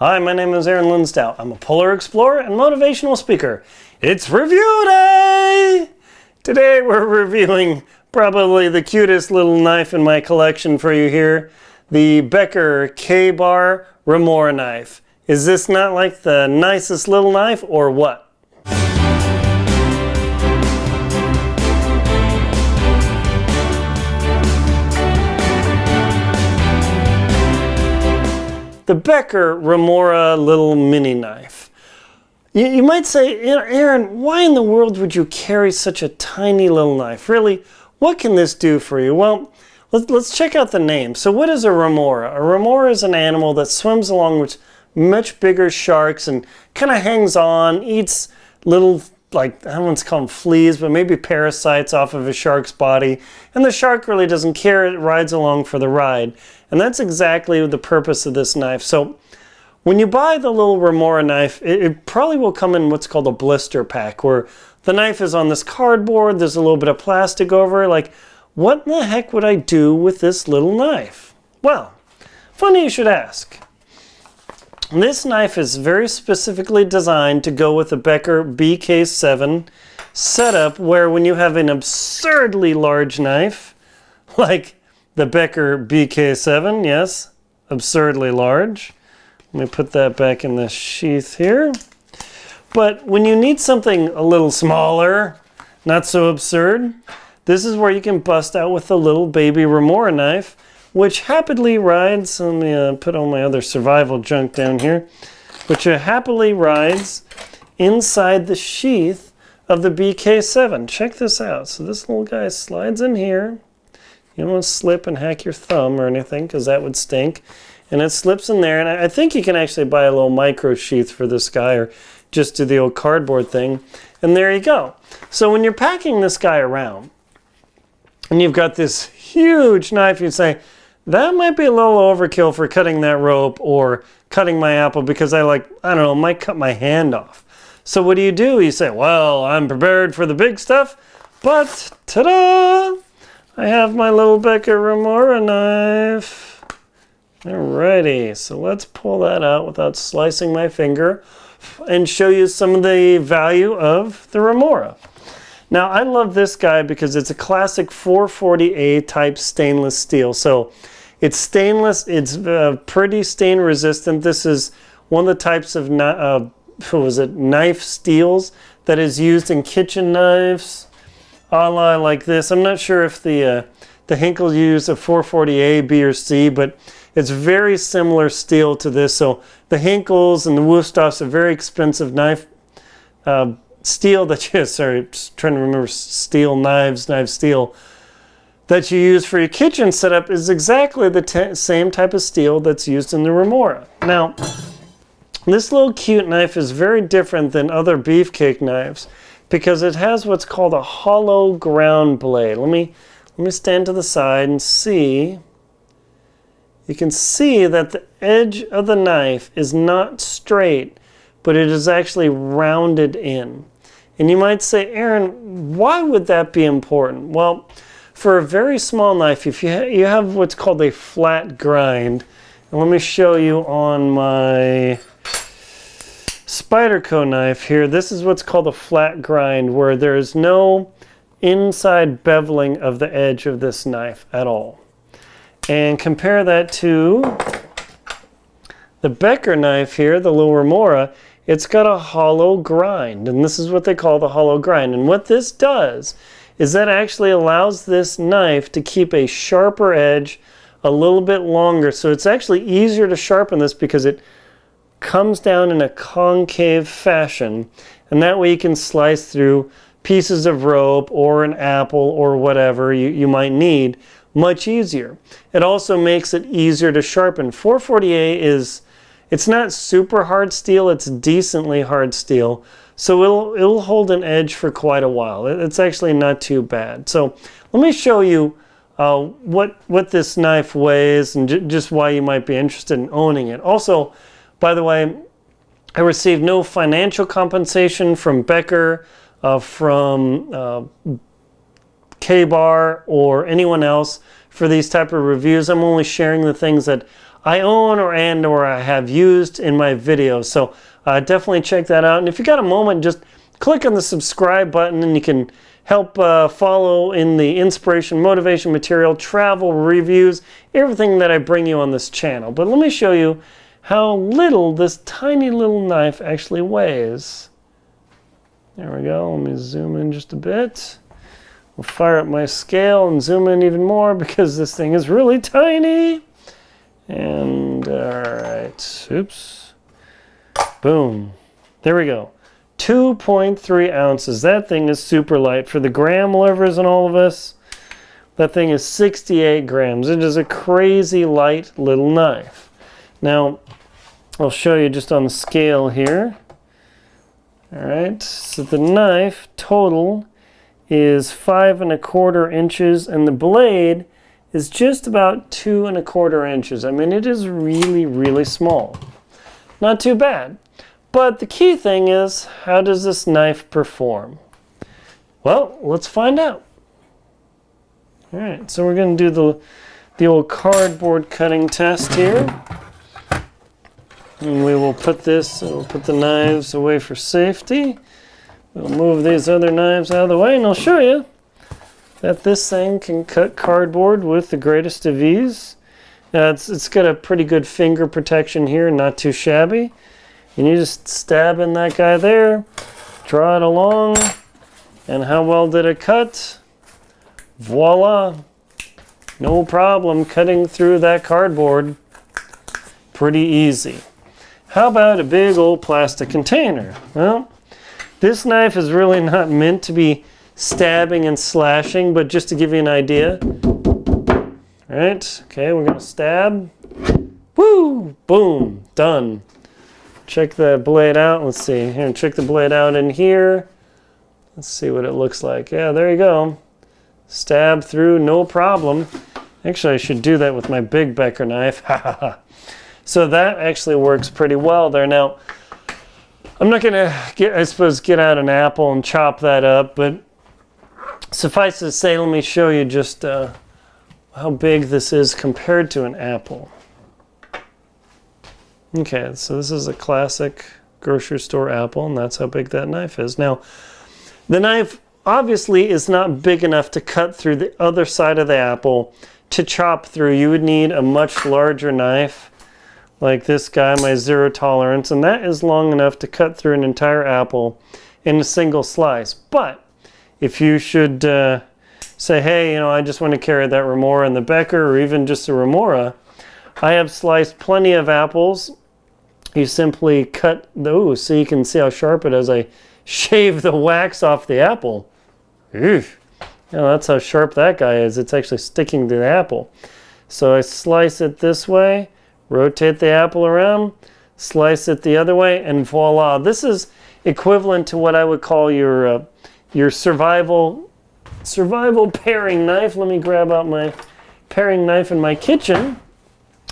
Hi, my name is Aaron Linsdau. I'm a polar explorer and motivational speaker. It's review day! Today we're reviewing probably the cutest little knife in my collection for you here, the Becker Ka-Bar Remora Knife. Is this not like the nicest little knife or what? The Becker Remora little mini knife. You might say, Aaron, why in the world would you carry such a tiny little knife? Really, what can this do for you? Well, let's check out the name. So what is a remora? A remora is an animal that swims along with much bigger sharks and kind of hangs on, eats little, like, I don't want to call them fleas, but maybe parasites off of a shark's body. And the shark really doesn't care, it rides along for the ride. And that's exactly the purpose of this knife. So when you buy the little remora knife, it probably will come in what's called a blister pack, where the knife is on this cardboard, there's a little bit of plastic over it. Like, what in the heck would I do with this little knife? Well, funny you should ask. This knife is very specifically designed to go with the Becker BK-7 setup, where when you have an absurdly large knife, like the Becker BK-7, yes, absurdly large. Let me put that back in the sheath here. But when you need something a little smaller, not so absurd, this is where you can bust out with the little baby remora knife, which happily rides, let me put all my other survival junk down here, which happily rides inside the sheath of the BK-7. Check this out. So this little guy slides in here. You don't want to slip and hack your thumb or anything, because that would stink. And it slips in there, and I think you can actually buy a little micro sheath for this guy, or just do the old cardboard thing. And there you go. So when you're packing this guy around, and you've got this huge knife, you say, that might be a little overkill for cutting that rope or cutting my apple, because I don't know, might cut my hand off. So what do? You say, well, I'm prepared for the big stuff, but ta-da! I have my little Becker Remora knife. Alrighty, so let's pull that out without slicing my finger and show you some of the value of the remora. Now, I love this guy because it's a classic 440A type stainless steel. So it's stainless, it's pretty stain resistant. This is one of the types of knife steels that is used in kitchen knives, a la like this. I'm not sure if the Hinkle use a 440A, B, or C, but it's very similar steel to this. So the Hinkles and the Wusthoffs are very expensive knife steel that you, sorry, just trying to remember steel knives, knife steel, that you use for your kitchen setup is exactly the same type of steel that's used in the remora. Now, this little cute knife is very different than other beefcake knives because it has what's called a hollow ground blade. Let me stand to the side and see. You can see that the edge of the knife is not straight, but it is actually rounded in. And you might say, Aaron, why would that be important? Well, for a very small knife, if you have what's called a flat grind, and let me show you on my Spyderco knife here, this is what's called a flat grind, where there is no inside beveling of the edge of this knife at all. And compare that to the Becker knife here, the little remora. It's got a hollow grind, and this is what they call the hollow grind. And what this does is that actually allows this knife to keep a sharper edge a little bit longer. So it's actually easier to sharpen this because it comes down in a concave fashion, and that way you can slice through pieces of rope or an apple or whatever you might need much easier. It also makes it easier to sharpen. 440A it's not super hard steel, it's decently hard steel, so it'll hold an edge for quite a while. It's actually not too bad. So let me show you what this knife weighs and just why you might be interested in owning it. Also, by the way, I received no financial compensation from Becker, from Ka-Bar, or anyone else for these type of reviews. I'm only sharing the things that I own or I have used in my videos. So definitely check that out. And if you got a moment, just click on the subscribe button and you can help follow in the inspiration, motivation material, travel reviews, everything that I bring you on this channel. But let me show you how little this tiny little knife actually weighs. There we go. Let me zoom in just a bit. We'll fire up my scale and zoom in even more because this thing is really tiny. And all right, oops, boom. There we go. 2.3 ounces. That thing is super light. For the gram lovers and all of us, that thing is 68 grams. It is a crazy light little knife. Now, I'll show you just on the scale here. All right, so the knife total is 5 1/4 inches, and the blade is just about 2 1/4 inches. I mean, it is really, really small. Not too bad. But the key thing is, how does this knife perform? Well, let's find out. All right, so we're going to do the old cardboard cutting test here. And we will put the knives away for safety. We'll move these other knives out of the way, and I'll show you that this thing can cut cardboard with the greatest of ease. It's got a pretty good finger protection here, not too shabby. And you just stab in that guy there, draw it along, and how well did it cut? Voila! No problem cutting through that cardboard. Pretty easy. How about a big old plastic container? Well, this knife is really not meant to be stabbing and slashing, but just to give you an idea. All right, okay, we're gonna stab. Woo! Boom! Done. Check the blade out. Let's see. Here, check the blade out in here. Let's see what it looks like. Yeah, there you go. Stab through, no problem. Actually, I should do that with my big Becker knife. So that actually works pretty well there. Now, I'm not gonna get out an apple and chop that up, but suffice to say, let me show you just how big this is compared to an apple. Okay, so this is a classic grocery store apple, and that's how big that knife is. Now, the knife obviously is not big enough to cut through the other side of the apple to chop through. You would need a much larger knife like this guy, my zero tolerance, and that is long enough to cut through an entire apple in a single slice. But if you should say, hey, you know, I just want to carry that Remora and the Becker, or even just a Remora, I have sliced plenty of apples. You simply cut those so you can see how sharp it is. I shave the wax off the apple. Eesh. You know, that's how sharp that guy is. It's actually sticking to the apple. So I slice it this way, rotate the apple around, slice it the other way, and voila. This is equivalent to what I would call your survival paring knife. Let me grab out my paring knife in my kitchen.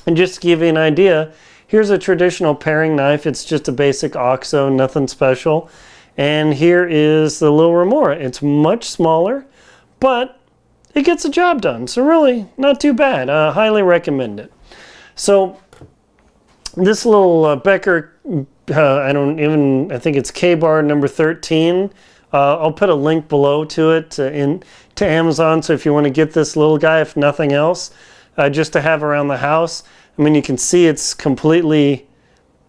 And just to give you an idea, here's a traditional paring knife. It's just a basic OXO, nothing special. And here is the little Remora. It's much smaller, but it gets the job done. So really, not too bad. Highly recommend it. So this little Becker, I think it's Ka-Bar number 13. I'll put a link below to it to Amazon. So if you want to get this little guy, if nothing else, just to have around the house. I mean, you can see it's completely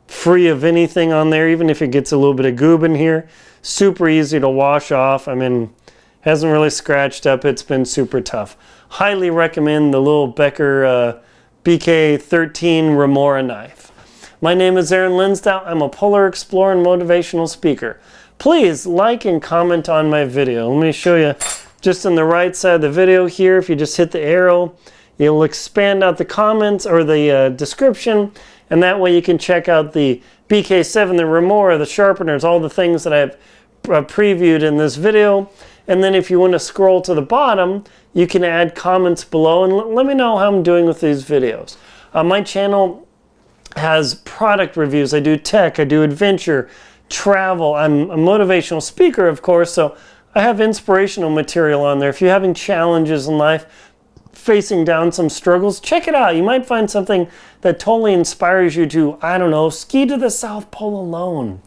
free of anything on there, even if it gets a little bit of goob in here. Super easy to wash off. I mean, hasn't really scratched up. It's been super tough. Highly recommend the little Becker BK-13 Remora knife. My name is Aaron Linsdau. I'm a polar explorer and motivational speaker. Please like and comment on my video. Let me show you just on the right side of the video here. If you just hit the arrow, it'll expand out the comments or the description, and that way you can check out the BK-7, the Remora, the sharpeners, all the things that I've previewed in this video. And then if you want to scroll to the bottom, you can add comments below and let me know how I'm doing with these videos. My channel has product reviews. I do tech, I do adventure, travel. I'm a motivational speaker, of course, so I have inspirational material on there. If you're having challenges in life, facing down some struggles, check it out. You might find something that totally inspires you to, I don't know, ski to the South Pole alone.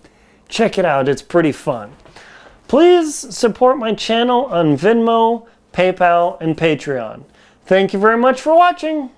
Check it out, it's pretty fun. Please support my channel on Venmo, PayPal, and Patreon. Thank you very much for watching.